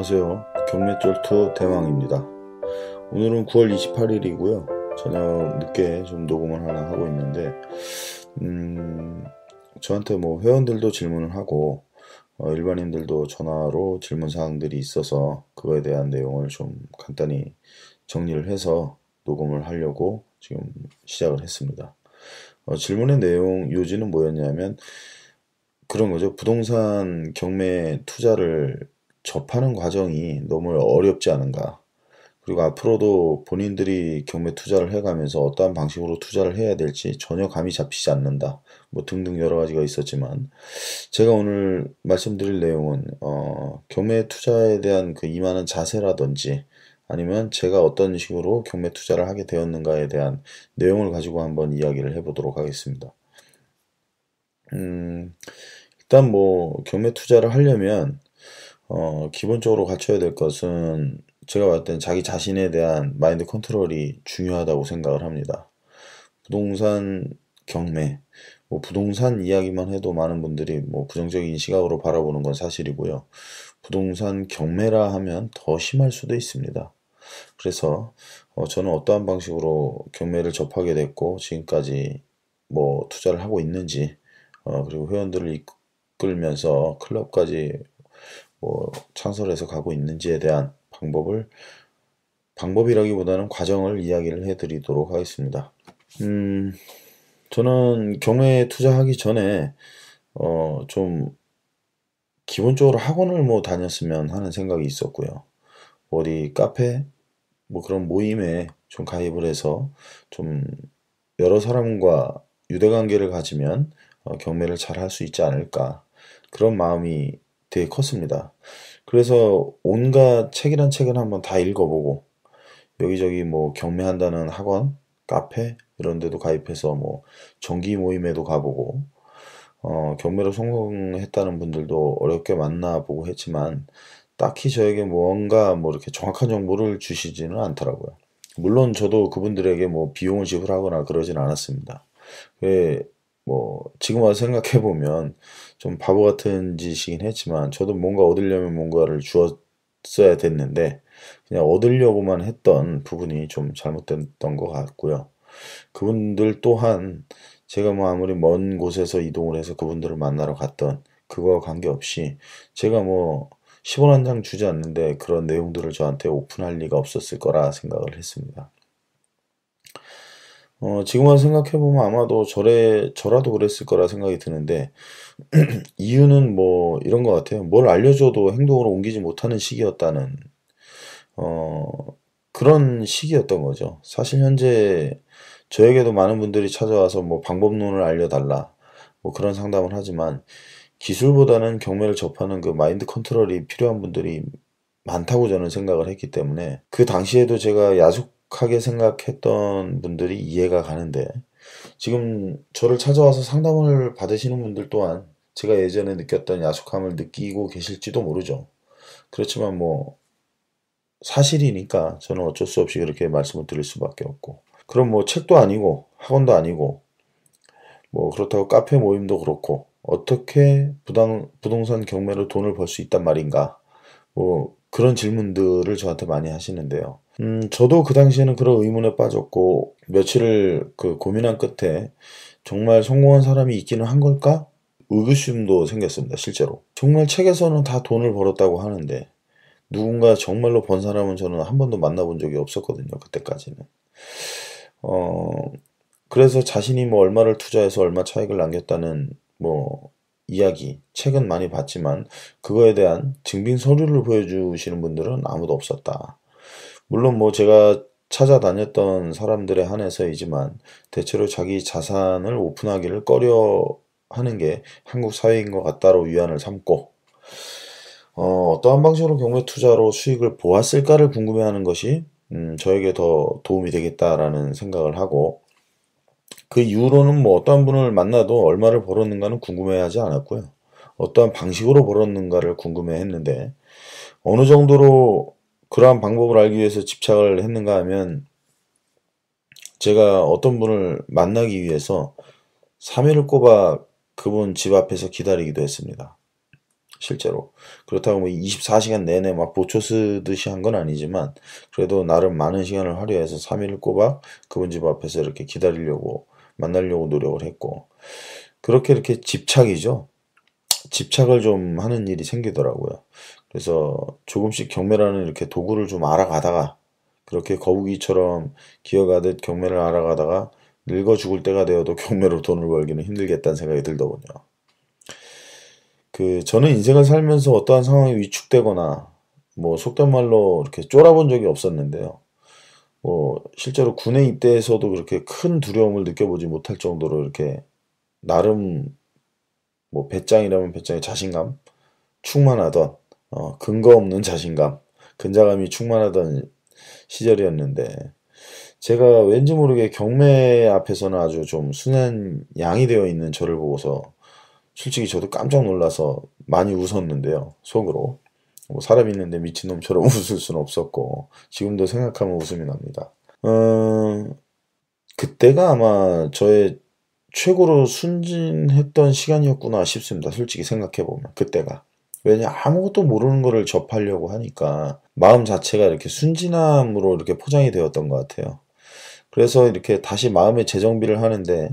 안녕하세요. 경매쫄투 대왕입니다. 오늘은 9월 28일이고요. 저녁 늦게 좀 녹음을 하나 하고 있는데 저한테 뭐 회원들도 질문을 하고 일반인들도 전화로 질문 사항들이 있어서 그거에 대한 내용을 좀 간단히 정리를 해서 녹음을 하려고 지금 시작을 했습니다. 질문의 내용 요지는 뭐였냐면 그런 거죠. 부동산 경매 투자를 접하는 과정이 너무 어렵지 않은가. 그리고 앞으로도 본인들이 경매 투자를 해가면서 어떠한 방식으로 투자를 해야 될지 전혀 감이 잡히지 않는다. 뭐 등등 여러 가지가 있었지만 제가 오늘 말씀드릴 내용은 경매 투자에 대한 그 임하는 자세라든지 아니면 제가 어떤 식으로 경매 투자를 하게 되었는가에 대한 내용을 가지고 한번 이야기를 해보도록 하겠습니다. 일단 뭐 경매 투자를 하려면 기본적으로 갖춰야 될 것은 제가 봤을 땐 자기 자신에 대한 마인드 컨트롤이 중요하다고 생각을 합니다. 부동산 경매, 뭐 부동산 이야기만 해도 많은 분들이 뭐 부정적인 시각으로 바라보는 건 사실이고요. 부동산 경매라 하면 더 심할 수도 있습니다. 그래서 저는 어떠한 방식으로 경매를 접하게 됐고 지금까지 뭐 투자를 하고 있는지 그리고 회원들을 이끌면서 클럽까지 뭐 창설해서 가고 있는지에 대한 방법이라기보다는 과정을 이야기를 해드리도록 하겠습니다. 저는 경매에 투자하기 전에 좀 기본적으로 학원을 뭐 다녔으면 하는 생각이 있었고요. 어디 카페 뭐 그런 모임에 좀 가입을 해서 좀 여러 사람과 유대관계를 가지면 경매를 잘 할 수 있지 않을까 그런 마음이 되게 컸습니다. 그래서 온갖 책이란 책을 한번 다 읽어보고 여기저기 뭐 경매한다는 학원, 카페 이런 데도 가입해서 뭐 정기 모임에도 가보고 경매로 성공했다는 분들도 어렵게 만나보고 했지만 딱히 저에게 뭔가 뭐 이렇게 정확한 정보를 주시지는 않더라고요. 물론 저도 그분들에게 뭐 비용을 지불하거나 그러진 않았습니다. 뭐 지금 와서 생각해 보면 좀 바보 같은 짓이긴 했지만 저도 뭔가 얻으려면 뭔가를 주었어야 됐는데 그냥 얻으려고만 했던 부분이 좀 잘못됐던 것 같고요. 그분들 또한 제가 뭐 아무리 먼 곳에서 이동을 해서 그분들을 만나러 갔던 그거와 관계없이 제가 뭐 10원 한 장 주지 않는데 그런 내용들을 저한테 오픈할 리가 없었을 거라 생각을 했습니다. 지금 와서 생각해보면 아마도 저라도 그랬을 거라 생각이 드는데, 이유는 뭐 이런 것 같아요. 뭘 알려줘도 행동으로 옮기지 못하는 시기였다는, 어, 그런 시기였던 거죠. 사실 현재 저에게도 많은 분들이 찾아와서 뭐 방법론을 알려달라, 뭐 그런 상담을 하지만, 기술보다는 경매를 접하는 그 마인드 컨트롤이 필요한 분들이 많다고 저는 생각을 했기 때문에 그 당시에도 제가 야속하게 생각했던 분들이 이해가 가는데 지금 저를 찾아와서 상담을 받으시는 분들 또한 제가 예전에 느꼈던 야속함을 느끼고 계실지도 모르죠. 그렇지만 뭐 사실이니까 저는 어쩔 수 없이 그렇게 말씀을 드릴 수밖에 없고 그럼 뭐 책도 아니고 학원도 아니고 뭐 그렇다고 카페 모임도 그렇고 어떻게 부동산 경매로 돈을 벌 수 있단 말인가 뭐 그런 질문들을 저한테 많이 하시는데요. 저도 그 당시에는 그런 의문에 빠졌고 며칠을 그 고민한 끝에 정말 성공한 사람이 있기는 한 걸까? 의구심도 생겼습니다, 실제로. 정말 책에서는 다 돈을 벌었다고 하는데 누군가 정말로 번 사람은 저는 한 번도 만나본 적이 없었거든요, 그때까지는. 어, 그래서 자신이 뭐 얼마를 투자해서 얼마 차익을 남겼다는 뭐 이야기, 책은 많이 봤지만 그거에 대한 증빙 서류를 보여주시는 분들은 아무도 없었다. 물론 뭐 제가 찾아다녔던 사람들에 한해서이지만 대체로 자기 자산을 오픈하기를 꺼려 하는 게 한국 사회인 것 같다로 위안을 삼고 어떠한 방식으로 경매 투자로 수익을 보았을까를 궁금해하는 것이 저에게 더 도움이 되겠다라는 생각을 하고 그 이후로는 뭐 어떠한 분을 만나도 얼마를 벌었는가는 궁금해하지 않았고요. 어떠한 방식으로 벌었는가를 궁금해했는데 어느 정도로 그러한 방법을 알기 위해서 집착을 했는가 하면 제가 어떤 분을 만나기 위해서 3일을 꼽아 그분 집 앞에서 기다리기도 했습니다. 실제로. 그렇다고 뭐 24시간 내내 막 보초 쓰듯이 한 건 아니지만 그래도 나름 많은 시간을 할애해서 3일 꼬박 그분 집 앞에서 이렇게 기다리려고 만나려고 노력을 했고 그렇게 이렇게 집착이죠. 집착을 좀 하는 일이 생기더라고요. 그래서 조금씩 경매라는 이렇게 도구를 좀 알아가다가 그렇게 거북이처럼 기어가듯 경매를 알아가다가 늙어 죽을 때가 되어도 경매로 돈을 벌기는 힘들겠다는 생각이 들더군요. 저는 인생을 살면서 어떠한 상황에 위축되거나 뭐 속된 말로 이렇게 쫄아본 적이 없었는데요. 뭐 실제로 군에 입대해서도 그렇게 큰 두려움을 느껴보지 못할 정도로 이렇게 나름 뭐 배짱이라면 배짱의 자신감 충만하던 근거 없는 자신감 근자감이 충만하던 시절이었는데 제가 왠지 모르게 경매 앞에서는 아주 좀 순한 양이 되어 있는 저를 보고서 솔직히 저도 깜짝 놀라서 많이 웃었는데요. 속으로. 뭐 사람 있는데 미친놈처럼 웃을 수는 없었고 지금도 생각하면 웃음이 납니다. 그때가 아마 저의 최고로 순진했던 시간이었구나 싶습니다. 솔직히 생각해보면 그때가. 왜냐 아무것도 모르는 거를 접하려고 하니까 마음 자체가 이렇게 순진함으로 이렇게 포장이 되었던 것 같아요. 그래서 이렇게 다시 마음의 재정비를 하는데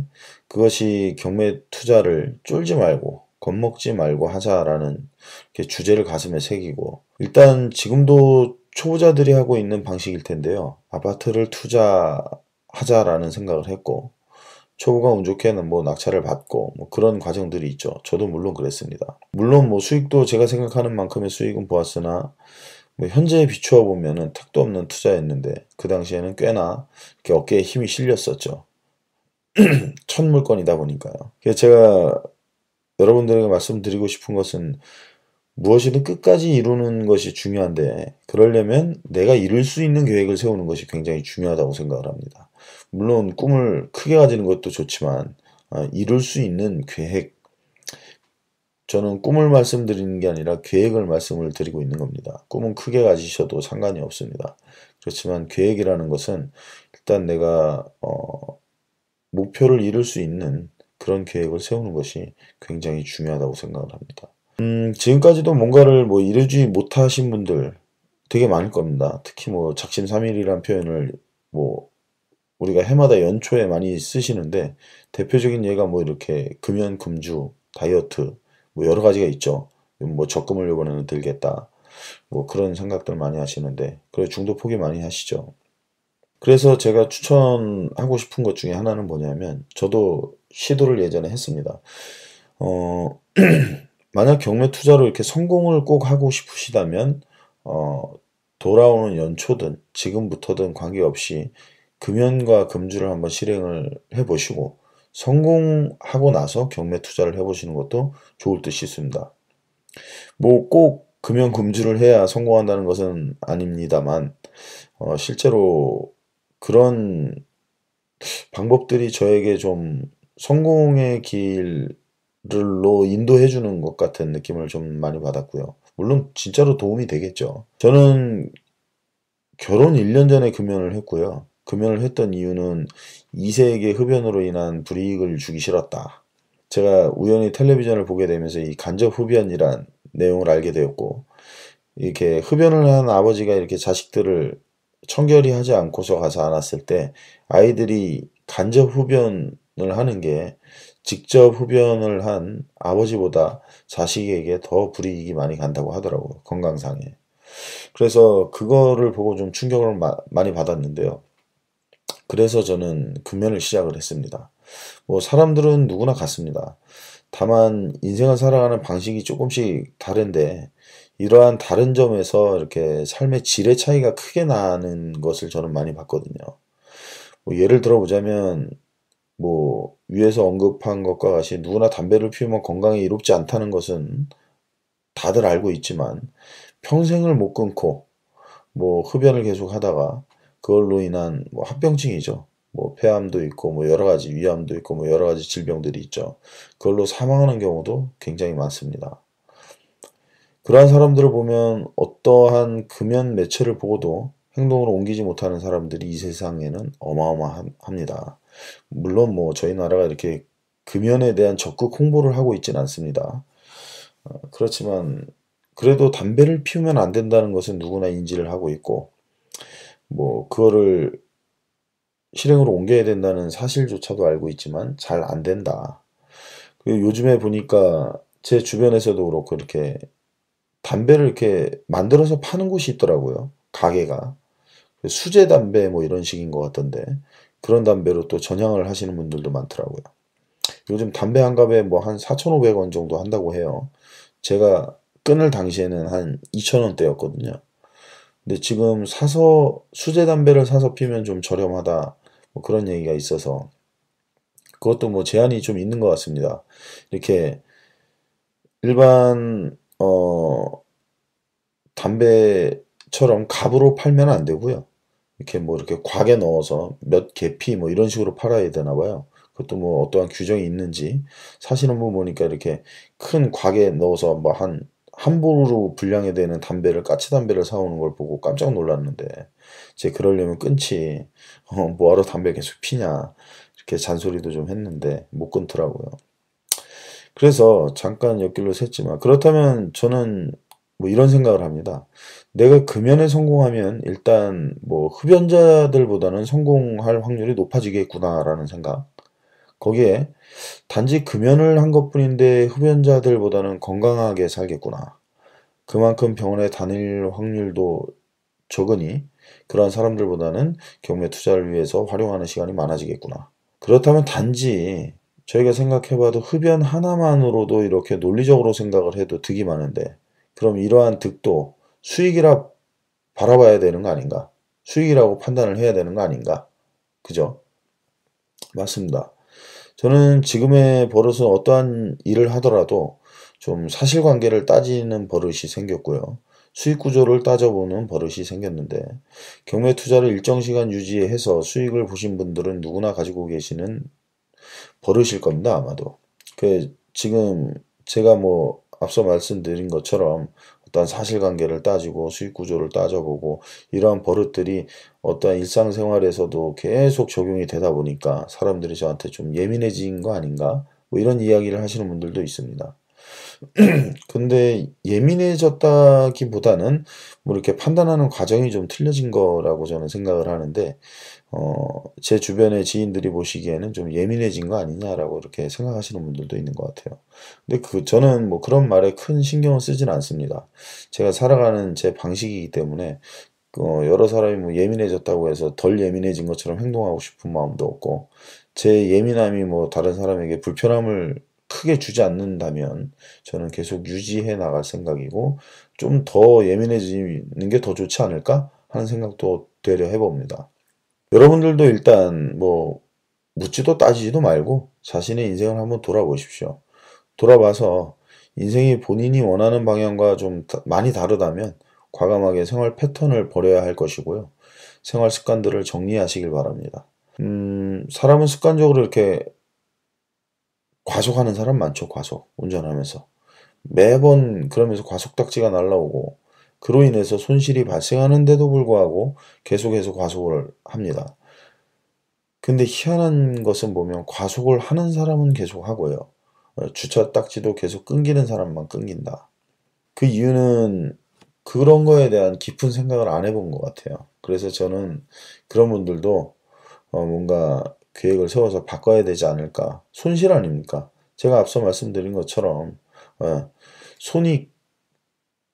그것이 경매 투자를 쫄지 말고 겁먹지 말고 하자라는 이렇게 주제를 가슴에 새기고 일단 지금도 초보자들이 하고 있는 방식일 텐데요. 아파트를 투자하자라는 생각을 했고 초보가 운 좋게는 뭐 낙찰을 받고 뭐 그런 과정들이 있죠. 저도 물론 그랬습니다. 물론 뭐 수익도 제가 생각하는 만큼의 수익은 보았으나 뭐 현재에 비추어 보면은 택도 없는 투자였는데 그 당시에는 꽤나 이렇게 어깨에 힘이 실렸었죠. 첫 물건이다 보니까요. 그래서 제가 여러분들에게 말씀드리고 싶은 것은 무엇이든 끝까지 이루는 것이 중요한데 그러려면 내가 이룰 수 있는 계획을 세우는 것이 굉장히 중요하다고 생각을 합니다. 물론 꿈을 크게 가지는 것도 좋지만 이룰 수 있는 계획 저는 꿈을 말씀드리는 게 아니라 계획을 말씀을 드리고 있는 겁니다. 꿈은 크게 가지셔도 상관이 없습니다. 그렇지만 계획이라는 것은 일단 내가 목표를 이룰 수 있는 그런 계획을 세우는 것이 굉장히 중요하다고 생각을 합니다. 지금까지도 뭔가를 뭐 이루지 못하신 분들 되게 많을 겁니다. 특히 뭐 작심삼일이란 표현을 뭐 우리가 해마다 연초에 많이 쓰시는데 대표적인 예가 뭐 이렇게 금연, 금주, 다이어트 뭐 여러 가지가 있죠. 뭐 적금을 이번에는 들겠다. 뭐 그런 생각들 많이 하시는데 그래 중도 포기 많이 하시죠. 그래서 제가 추천하고 싶은 것 중에 하나는 뭐냐면 저도 시도를 예전에 했습니다. 어, 만약 경매 투자로 이렇게 성공을 꼭 하고 싶으시다면 돌아오는 연초든 지금부터든 관계없이 금연과 금주를 한번 실행을 해보시고 성공하고 나서 경매 투자를 해보시는 것도 좋을 듯 싶습니다. 뭐 꼭 금연 금주를 해야 성공한다는 것은 아닙니다만 실제로 그런 방법들이 저에게 좀 성공의 길로 인도해 주는 것 같은 느낌을 좀 많이 받았고요. 물론 진짜로 도움이 되겠죠. 저는 결혼 1년 전에 금연을 했고요. 금연을 했던 이유는 2세에게 흡연으로 인한 불이익을 주기 싫었다. 제가 우연히 텔레비전을 보게 되면서 이 간접 흡연이란 내용을 알게 되었고, 이렇게 흡연을 한 아버지가 이렇게 자식들을 청결히 하지 않고서 가서 안았을 때 아이들이 간접 흡연을 하는 게 직접 흡연을 한 아버지보다 자식에게 더 불이익이 많이 간다고 하더라고요. 건강상에. 그래서 그거를 보고 좀 충격을 많이 받았는데요. 그래서 저는 금연을 시작을 했습니다. 뭐 사람들은 누구나 같습니다. 다만 인생을 살아가는 방식이 조금씩 다른데 이러한 다른 점에서 이렇게 삶의 질의 차이가 크게 나는 것을 저는 많이 봤거든요. 뭐 예를 들어 보자면 뭐 위에서 언급한 것과 같이 누구나 담배를 피우면 건강에 이롭지 않다는 것은 다들 알고 있지만 평생을 못 끊고 뭐 흡연을 계속 하다가 그걸로 인한 뭐 합병증이죠. 뭐 폐암도 있고 뭐 여러 가지 위암도 있고 뭐 여러 가지 질병들이 있죠. 그걸로 사망하는 경우도 굉장히 많습니다. 그러한 사람들을 보면 어떠한 금연 매체를 보고도 행동으로 옮기지 못하는 사람들이 이 세상에는 어마어마합니다. 물론 뭐 저희 나라가 이렇게 금연에 대한 적극 홍보를 하고 있진 않습니다. 그렇지만 그래도 담배를 피우면 안 된다는 것은 누구나 인지를 하고 있고 뭐 그거를 실행으로 옮겨야 된다는 사실조차도 알고 있지만 잘 안 된다. 그리고 요즘에 보니까 제 주변에서도 그렇고 이렇게 담배를 이렇게 만들어서 파는 곳이 있더라고요. 가게가. 수제 담배 뭐 이런 식인 것 같던데 그런 담배로 또 전향을 하시는 분들도 많더라고요. 요즘 담배 한 갑에 뭐 한 4,500원 정도 한다고 해요. 제가 끊을 당시에는 한 2,000원대였거든요. 근데 지금 사서 수제 담배를 사서 피면 좀 저렴하다 뭐 그런 얘기가 있어서 그것도 뭐 제한이 좀 있는 것 같습니다. 이렇게 일반 담배처럼 갑으로 팔면 안 되고요. 이렇게 뭐 이렇게 곽에 넣어서 몇 개피 뭐 이런 식으로 팔아야 되나 봐요. 그것도 뭐 어떠한 규정이 있는지 사시는 분 보니까 이렇게 큰 곽에 넣어서 뭐 한 보루로 분량이 되는 담배를 까치 담배를 사오는 걸 보고 깜짝 놀랐는데 제 그러려면 끊지 뭐하러 담배 계속 피냐 이렇게 잔소리도 좀 했는데 못 끊더라고요. 그래서 잠깐 옆길로 샜지만 그렇다면 저는 뭐 이런 생각을 합니다. 내가 금연에 성공하면 일단 뭐 흡연자들보다는 성공할 확률이 높아지겠구나라는 생각. 거기에 단지 금연을 한 것뿐인데 흡연자들보다는 건강하게 살겠구나. 그만큼 병원에 다닐 확률도 적으니 그러한 사람들보다는 경매 투자를 위해서 활용하는 시간이 많아지겠구나. 그렇다면 단지 저희가 생각해봐도 흡연 하나만으로도 이렇게 논리적으로 생각을 해도 득이 많은데 그럼 이러한 득도 수익이라 바라봐야 되는 거 아닌가? 수익이라고 판단을 해야 되는 거 아닌가? 그죠? 맞습니다. 저는 지금의 버릇은 어떠한 일을 하더라도 좀 사실관계를 따지는 버릇이 생겼고요. 수익 구조를 따져보는 버릇이 생겼는데 경매 투자를 일정 시간 유지해서 수익을 보신 분들은 누구나 가지고 계시는 버릇일 겁니다, 아마도. 지금 제가 뭐 앞서 말씀드린 것처럼 어떤 사실관계를 따지고 수익 구조를 따져보고 이러한 버릇들이 어떠한 일상생활에서도 계속 적용이 되다 보니까 사람들이 저한테 좀 예민해진 거 아닌가? 뭐 이런 이야기를 하시는 분들도 있습니다. 근데 예민해졌다기보다는 뭐 이렇게 판단하는 과정이 좀 틀려진 거라고 저는 생각을 하는데 제 주변의 지인들이 보시기에는 좀 예민해진 거 아니냐라고 이렇게 생각하시는 분들도 있는 것 같아요. 근데 저는 뭐 그런 말에 큰 신경을 쓰진 않습니다. 제가 살아가는 제 방식이기 때문에 여러 사람이 뭐 예민해졌다고 해서 덜 예민해진 것처럼 행동하고 싶은 마음도 없고, 제 예민함이 뭐 다른 사람에게 불편함을 크게 주지 않는다면 저는 계속 유지해 나갈 생각이고, 좀 더 예민해지는 게 더 좋지 않을까 하는 생각도 되려 해봅니다. 여러분들도 일단 뭐 묻지도 따지지도 말고 자신의 인생을 한번 돌아보십시오. 돌아봐서 인생이 본인이 원하는 방향과 좀 많이 다르다면 과감하게 생활 패턴을 버려야 할 것이고요. 생활 습관들을 정리하시길 바랍니다. 사람은 습관적으로 이렇게 과속하는 사람 많죠, 과속. 운전하면서. 매번 그러면서 과속딱지가 날라오고, 그로 인해서 손실이 발생하는데도 불구하고 계속해서 과속을 합니다. 근데 희한한 것은 보면 과속을 하는 사람은 계속 하고요. 주차 딱지도 계속 끊기는 사람만 끊긴다. 그 이유는 그런 거에 대한 깊은 생각을 안 해본 것 같아요. 그래서 저는 그런 분들도 뭔가 계획을 세워서 바꿔야 되지 않을까. 손실 아닙니까? 제가 앞서 말씀드린 것처럼 손익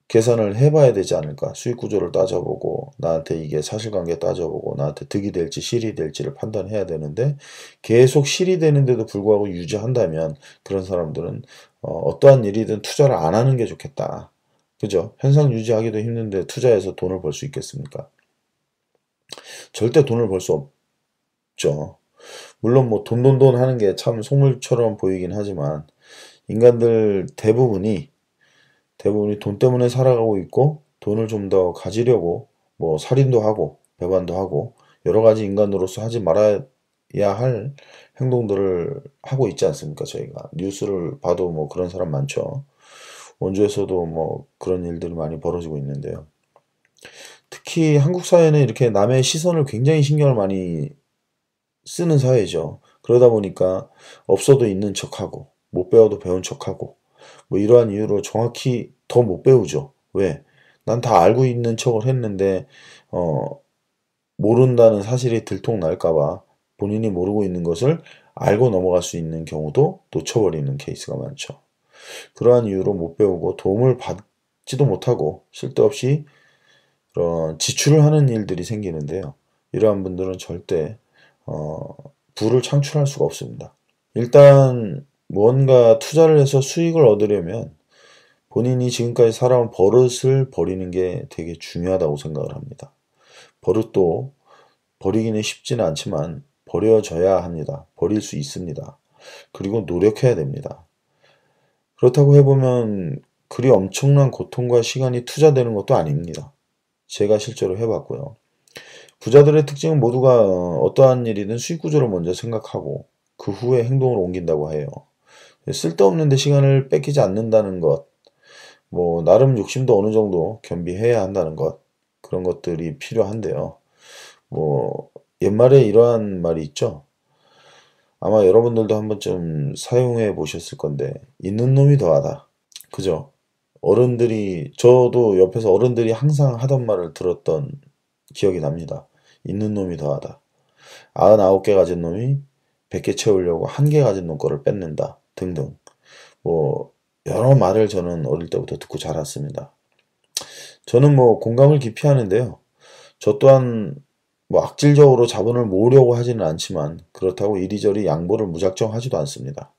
계산을 해봐야 되지 않을까. 수익 구조를 따져보고 나한테 이게 사실관계 따져보고 나한테 득이 될지 실이 될지를 판단해야 되는데 계속 실이 되는데도 불구하고 유지한다면 그런 사람들은 어떠한 일이든 투자를 안 하는 게 좋겠다. 그죠? 현상 유지하기도 힘든데 투자해서 돈을 벌 수 있겠습니까? 절대 돈을 벌 수 없죠. 물론 뭐 돈 하는 게 참 속물처럼 보이긴 하지만 인간들 대부분이 돈 때문에 살아가고 있고 돈을 좀 더 가지려고 뭐 살인도 하고 배반도 하고 여러 가지 인간으로서 하지 말아야 할 행동들을 하고 있지 않습니까? 저희가 뉴스를 봐도 뭐 그런 사람 많죠. 원주에서도 뭐 그런 일들이 많이 벌어지고 있는데요. 특히 한국 사회는 이렇게 남의 시선을 굉장히 신경을 많이 쓰는 사회죠. 그러다 보니까 없어도 있는 척하고 못 배워도 배운 척하고 뭐 이러한 이유로 정확히 더 못 배우죠. 왜? 난 다 알고 있는 척을 했는데 모른다는 사실이 들통날까봐 본인이 모르고 있는 것을 알고 넘어갈 수 있는 경우도 놓쳐버리는 케이스가 많죠. 그러한 이유로 못 배우고 도움을 받지도 못하고 쓸데없이 그런 지출을 하는 일들이 생기는데요. 이러한 분들은 절대 부를 창출할 수가 없습니다. 일단 무언가 투자를 해서 수익을 얻으려면 본인이 지금까지 살아온 버릇을 버리는 게 되게 중요하다고 생각을 합니다. 버릇도 버리기는 쉽지는 않지만 버려져야 합니다. 버릴 수 있습니다. 그리고 노력해야 됩니다. 그렇다고 해보면 그리 엄청난 고통과 시간이 투자되는 것도 아닙니다. 제가 실제로 해봤고요. 부자들의 특징은 모두가 어떠한 일이든 수익 구조를 먼저 생각하고 그 후에 행동으로 옮긴다고 해요. 쓸데없는 데 시간을 뺏기지 않는다는 것, 뭐 나름 욕심도 어느 정도 겸비해야 한다는 것, 그런 것들이 필요한데요. 뭐 옛말에 이러한 말이 있죠. 아마 여러분들도 한 번쯤 사용해 보셨을 건데 있는 놈이 더하다. 그죠? 어른들이 저도 옆에서 어른들이 항상 하던 말을 들었던 기억이 납니다. 있는 놈이 더하다. 99개 가진 놈이 100개 채우려고 1개 가진 놈 거를 뺏는다. 등등. 뭐 여러 말을 저는 어릴 때부터 듣고 자랐습니다. 저는 뭐 공감을 깊이 하는데요. 저 또한 뭐 악질적으로 자본을 모으려고 하지는 않지만 그렇다고 이리저리 양보를 무작정 하지도 않습니다.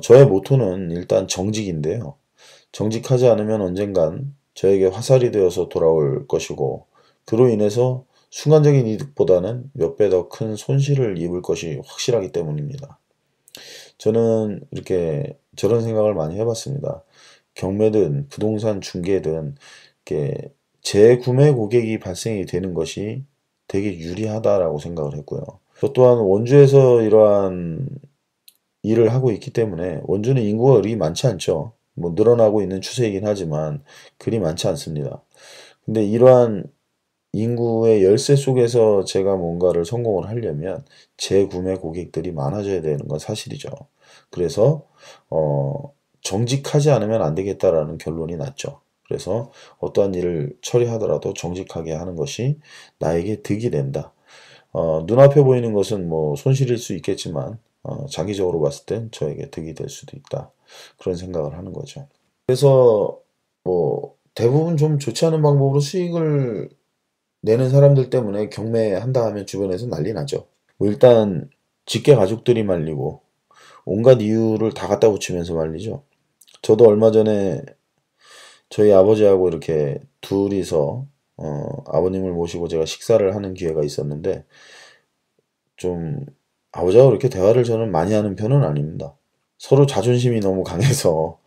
저의 모토는 일단 정직인데요. 정직하지 않으면 언젠간 저에게 화살이 되어서 돌아올 것이고 그로 인해서 순간적인 이득보다는 몇 배 더 큰 손실을 입을 것이 확실하기 때문입니다. 저는 이렇게 저런 생각을 많이 해봤습니다. 경매든 부동산 중개든 이렇게 재구매 고객이 발생이 되는 것이 되게 유리하다라고 생각을 했고요. 저 또한 원주에서 이러한 일을 하고 있기 때문에 원주는 인구가 그리 많지 않죠. 뭐 늘어나고 있는 추세이긴 하지만 그리 많지 않습니다. 근데 이러한 인구의 열세 속에서 제가 뭔가를 성공을 하려면 재구매 고객들이 많아져야 되는 건 사실이죠. 그래서 정직하지 않으면 안 되겠다라는 결론이 났죠. 그래서 어떠한 일을 처리하더라도 정직하게 하는 것이 나에게 득이 된다. 눈앞에 보이는 것은 뭐 손실일 수 있겠지만 장기적으로 봤을 땐 저에게 득이 될 수도 있다. 그런 생각을 하는 거죠. 그래서 뭐 대부분 좀 좋지 않은 방법으로 수익을 내는 사람들 때문에 경매한다 하면 주변에서 난리 나죠. 뭐 일단 직계 가족들이 말리고 온갖 이유를 다 갖다 붙이면서 말리죠. 저도 얼마 전에 저희 아버지하고 이렇게 둘이서 아버님을 모시고 제가 식사를 하는 기회가 있었는데 좀 아버지하고 이렇게 대화를 저는 많이 하는 편은 아닙니다. 서로 자존심이 너무 강해서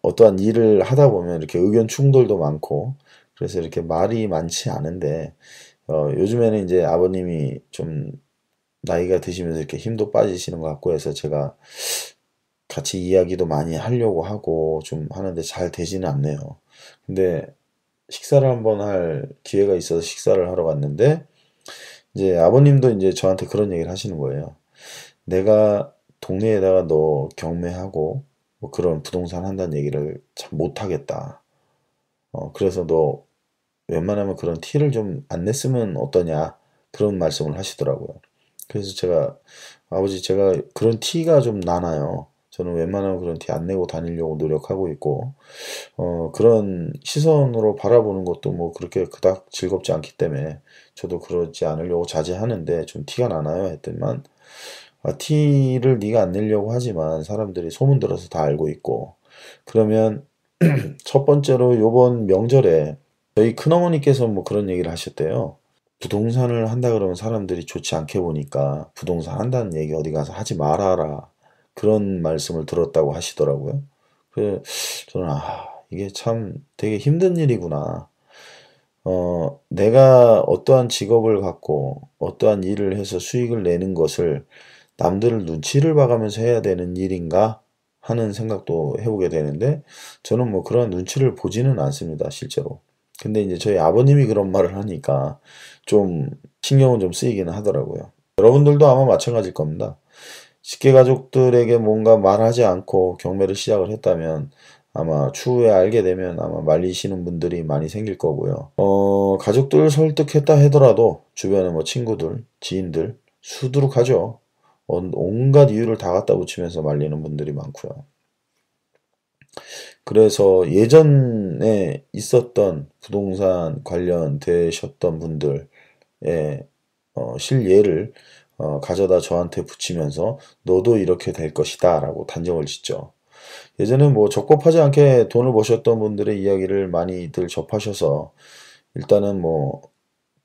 어떠한 일을 하다 보면 이렇게 의견 충돌도 많고 그래서 이렇게 말이 많지 않은데 요즘에는 이제 아버님이 좀 나이가 드시면서 이렇게 힘도 빠지시는 것 같고 해서 제가 같이 이야기도 많이 하려고 하고 좀 하는데 잘 되지는 않네요. 근데 식사를 한번 할 기회가 있어서 식사를 하러 갔는데 이제 아버님도 이제 저한테 그런 얘기를 하시는 거예요. 내가 동네에다가 너 경매하고 뭐 그런 부동산 한다는 얘기를 참 못하겠다. 그래서 너 웬만하면 그런 티를 좀 안 냈으면 어떠냐 그런 말씀을 하시더라고요. 그래서 제가 아버지 제가 그런 티가 좀 나나요. 저는 웬만하면 그런 티 안 내고 다니려고 노력하고 있고 그런 시선으로 바라보는 것도 뭐 그렇게 그닥 즐겁지 않기 때문에 저도 그러지 않으려고 자제하는데 좀 티가 나나요? 했더니만 티를 네가 안 내려고 하지만 사람들이 소문 들어서 다 알고 있고 그러면 첫 번째로 요번 명절에 저희 큰어머니께서 뭐 그런 얘기를 하셨대요. 부동산을 한다 그러면 사람들이 좋지 않게 보니까 부동산 한다는 얘기 어디 가서 하지 말아라. 그런 말씀을 들었다고 하시더라고요. 그래서 저는 이게 참 되게 힘든 일이구나. 내가 어떠한 직업을 갖고 어떠한 일을 해서 수익을 내는 것을 남들을 눈치를 봐가면서 해야 되는 일인가 하는 생각도 해보게 되는데 저는 뭐 그런 눈치를 보지는 않습니다, 실제로. 근데 이제 저희 아버님이 그런 말을 하니까 좀 신경은 좀 쓰이기는 하더라고요. 여러분들도 아마 마찬가지일 겁니다. 직계 가족들에게 뭔가 말하지 않고 경매를 시작을 했다면 아마 추후에 알게 되면 아마 말리시는 분들이 많이 생길 거고요. 가족들 설득했다 하더라도 주변에 뭐 친구들, 지인들 수두룩하죠. 온갖 이유를 다 갖다 붙이면서 말리는 분들이 많고요. 그래서 예전에 있었던 부동산 관련되셨던 분들의 실예를 가져다 저한테 붙이면서 너도 이렇게 될 것이다 라고 단정을 짓죠. 예전에 뭐 적법하지 않게 돈을 버셨던 분들의 이야기를 많이들 접하셔서 일단은 뭐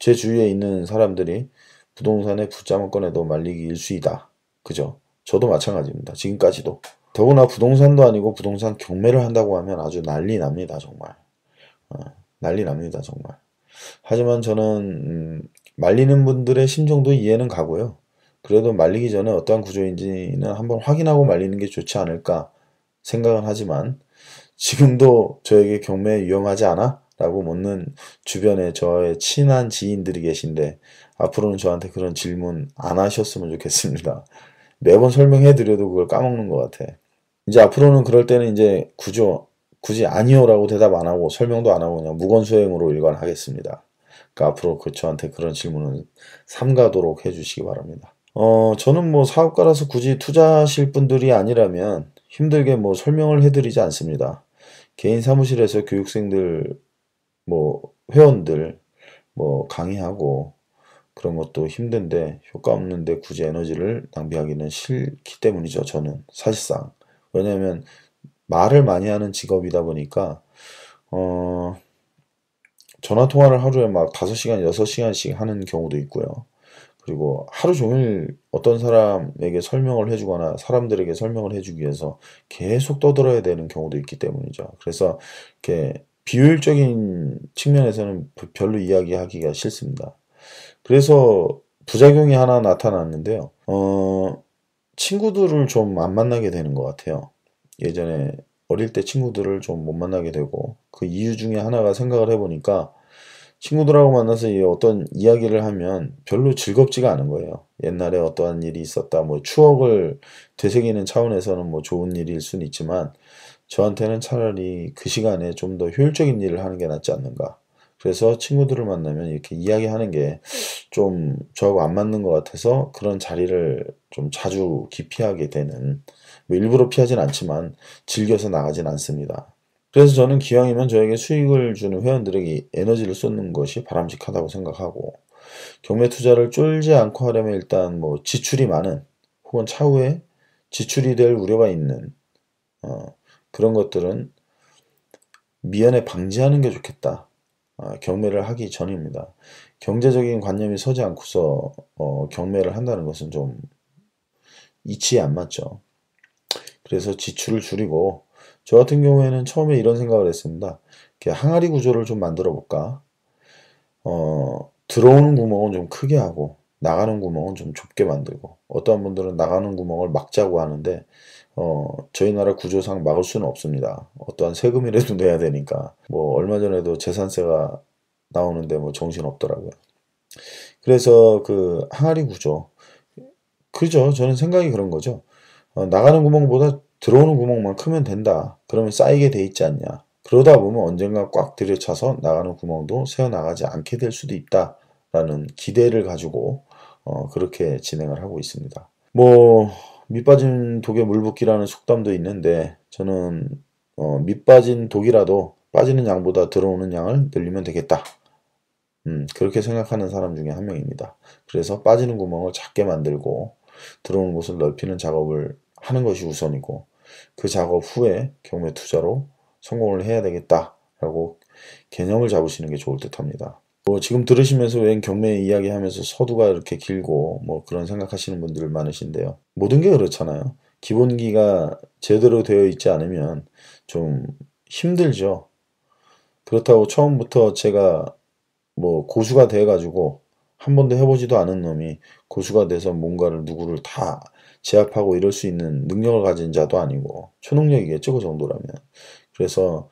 제 주위에 있는 사람들이 부동산에 붙자만 꺼내도 말리기 일쑤이다. 그죠? 저도 마찬가지입니다. 지금까지도. 더구나 부동산도 아니고 부동산 경매를 한다고 하면 아주 난리 납니다. 정말. 어, 난리 납니다. 정말. 하지만 저는 말리는 분들의 심정도 이해는 가고요. 그래도 말리기 전에 어떠한 구조인지는 한번 확인하고 말리는 게 좋지 않을까 생각은 하지만 지금도 저에게 경매 위험하지 않아? 라고 묻는 주변에 저의 친한 지인들이 계신데 앞으로는 저한테 그런 질문 안 하셨으면 좋겠습니다. 매번 설명해 드려도 그걸 까먹는 것 같아. 이제 앞으로는 그럴 때는 이제 굳이 아니요라고 대답 안 하고 설명도 안 하고 그냥 무건수행으로 일관하겠습니다. 그러니까 앞으로 저한테 그런 질문은 삼가도록 해주시기 바랍니다. 저는 뭐 사업가라서 굳이 투자하실 분들이 아니라면 힘들게 뭐 설명을 해드리지 않습니다. 개인 사무실에서 교육생들, 뭐 회원들 뭐 강의하고 그런 것도 힘든데 효과 없는데 굳이 에너지를 낭비하기는 싫기 때문이죠. 저는 사실상. 왜냐하면 말을 많이 하는 직업이다 보니까 어, 전화 통화를 하루에 막 5시간, 6시간씩 하는 경우도 있고요. 그리고 하루 종일 어떤 사람에게 설명을 해주거나 사람들에게 설명을 해주기 위해서 계속 떠들어야 되는 경우도 있기 때문이죠. 그래서 이렇게 비효율적인 측면에서는 별로 이야기하기가 싫습니다. 그래서 부작용이 하나 나타났는데요. 친구들을 좀 안 만나게 되는 것 같아요. 예전에 어릴 때 친구들을 좀 못 만나게 되고 그 이유 중에 하나가 생각을 해보니까 친구들하고 만나서 어떤 이야기를 하면 별로 즐겁지가 않은 거예요. 옛날에 어떠한 일이 있었다, 뭐 추억을 되새기는 차원에서는 뭐 좋은 일일 수는 있지만 저한테는 차라리 그 시간에 좀 더 효율적인 일을 하는 게 낫지 않는가. 그래서 친구들을 만나면 이렇게 이야기하는 게 좀 저하고 안 맞는 것 같아서 그런 자리를 좀 자주 기피하게 되는, 뭐 일부러 피하진 않지만 즐겨서 나가진 않습니다. 그래서 저는 기왕이면 저에게 수익을 주는 회원들에게 에너지를 쏟는 것이 바람직하다고 생각하고 경매 투자를 쫄지 않고 하려면 일단 뭐 지출이 많은 혹은 차후에 지출이 될 우려가 있는 그런 것들은 미연에 방지하는 게 좋겠다. 경매를 하기 전입니다. 경제적인 관념이 서지 않고서 경매를 한다는 것은 좀 이치에 안 맞죠. 그래서 지출을 줄이고 저 같은 경우에는 처음에 이런 생각을 했습니다. 이렇게 항아리 구조를 좀 만들어 볼까? 들어오는 구멍은 좀 크게 하고 나가는 구멍은 좀 좁게 만들고 어떠한 분들은 나가는 구멍을 막자고 하는데 저희 나라 구조상 막을 수는 없습니다. 어떠한 세금이라도 내야 되니까 뭐 얼마 전에도 재산세가 나오는데 뭐 정신 없더라고요. 그래서 그 항아리 구조 그죠? 저는 생각이 그런 거죠. 나가는 구멍보다 들어오는 구멍만 크면 된다. 그러면 쌓이게 돼 있지 않냐. 그러다 보면 언젠가 꽉 들여차서 나가는 구멍도 새어나가지 않게 될 수도 있다라는 기대를 가지고 그렇게 진행을 하고 있습니다. 뭐 밑빠진 독에 물 붓기라는 속담도 있는데 저는 밑빠진 독이라도 빠지는 양보다 들어오는 양을 늘리면 되겠다. 그렇게 생각하는 사람 중에 한 명입니다. 그래서 빠지는 구멍을 작게 만들고 들어오는 곳을 넓히는 작업을 하는 것이 우선이고 그 작업 후에 경매 투자로 성공을 해야 되겠다라고 개념을 잡으시는 게 좋을 듯합니다. 뭐 지금 들으시면서 웬 경매 이야기하면서 서두가 이렇게 길고 뭐 그런 생각하시는 분들 많으신데요. 모든 게 그렇잖아요. 기본기가 제대로 되어 있지 않으면 좀 힘들죠. 그렇다고 처음부터 제가 뭐 고수가 돼가지고 한 번도 해보지도 않은 놈이 고수가 돼서 뭔가를 누구를 다 제압하고 이럴 수 있는 능력을 가진 자도 아니고 초능력이겠죠 그 정도라면. 그래서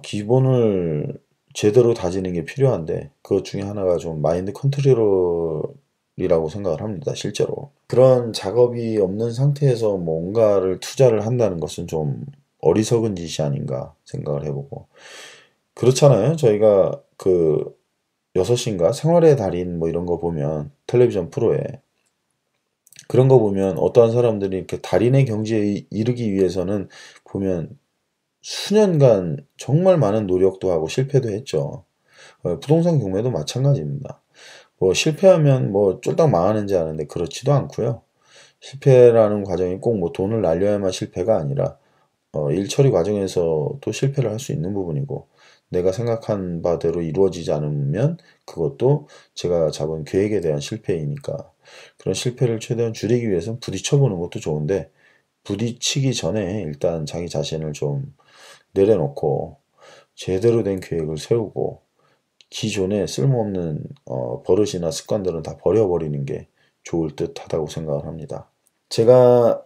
기본을 제대로 다지는 게 필요한데 그것 중에 하나가 좀 마인드 컨트롤이라고 생각을 합니다 실제로. 그런 작업이 없는 상태에서 뭔가를 투자를 한다는 것은 좀 어리석은 짓이 아닌가 생각을 해보고. 그렇잖아요. 저희가 그 6시인가 생활의 달인 뭐 이런 거 보면 텔레비전 프로에 그런 거 보면 어떠한 사람들이 이렇게 달인의 경지에 이르기 위해서는 보면 수년간 정말 많은 노력도 하고 실패도 했죠. 부동산 경매도 마찬가지입니다. 뭐 실패하면 뭐 쫄딱 망하는지 아는데 그렇지도 않고요. 실패라는 과정이 꼭 뭐 돈을 날려야만 실패가 아니라 일 처리 과정에서 또 실패를 할 수 있는 부분이고 내가 생각한 바대로 이루어지지 않으면 그것도 제가 잡은 계획에 대한 실패이니까 그런 실패를 최대한 줄이기 위해서는 부딪혀보는 것도 좋은데 부딪히기 전에 일단 자기 자신을 좀 내려놓고 제대로 된 계획을 세우고 기존에 쓸모없는 버릇이나 습관들은 다 버려버리는 게 좋을 듯 하다고 생각을 합니다. 제가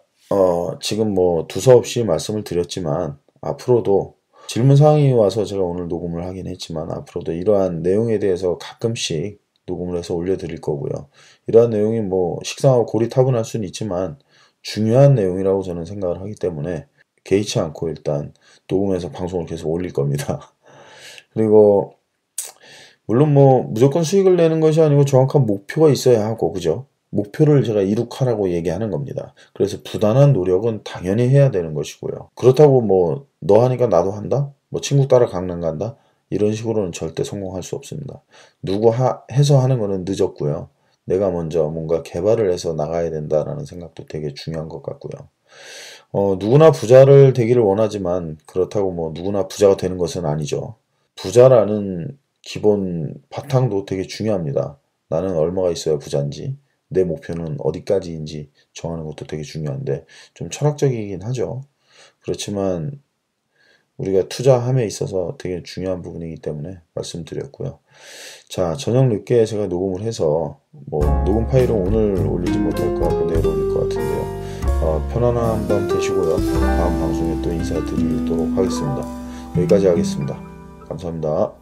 지금 뭐 두서없이 말씀을 드렸지만 앞으로도 질문 사항이 와서 제가 오늘 녹음을 하긴 했지만 앞으로도 이러한 내용에 대해서 가끔씩 녹음을 해서 올려드릴 거고요. 이러한 내용이 뭐 식상하고 고리타분할 수는 있지만 중요한 내용이라고 저는 생각을 하기 때문에 개의치 않고 일단 녹음해서 방송을 계속 올릴 겁니다. 그리고 물론 뭐 무조건 수익을 내는 것이 아니고 정확한 목표가 있어야 하고 그죠? 목표를 제가 이룩하라고 얘기하는 겁니다. 그래서 부단한 노력은 당연히 해야 되는 것이고요. 그렇다고 뭐 너 하니까 나도 한다? 뭐 친구 따라 강남 간다? 이런 식으로는 절대 성공할 수 없습니다. 해서 하는 거는 늦었고요. 내가 먼저 뭔가 개발을 해서 나가야 된다라는 생각도 되게 중요한 것 같고요. 누구나 부자를 되기를 원하지만 그렇다고 뭐 누구나 부자가 되는 것은 아니죠. 부자라는 기본 바탕도 되게 중요합니다. 나는 얼마가 있어야 부자인지, 내 목표는 어디까지인지 정하는 것도 되게 중요한데 좀 철학적이긴 하죠. 그렇지만 우리가 투자함에 있어서 되게 중요한 부분이기 때문에 말씀드렸고요. 자, 저녁 늦게 제가 녹음을 해서 뭐 녹음 파일은 오늘 올리지 못할 것 같고 내일 올릴 것 같은데요. 편안한 밤 되시고요. 다음 방송에 또 인사드리도록 하겠습니다. 여기까지 하겠습니다. 감사합니다.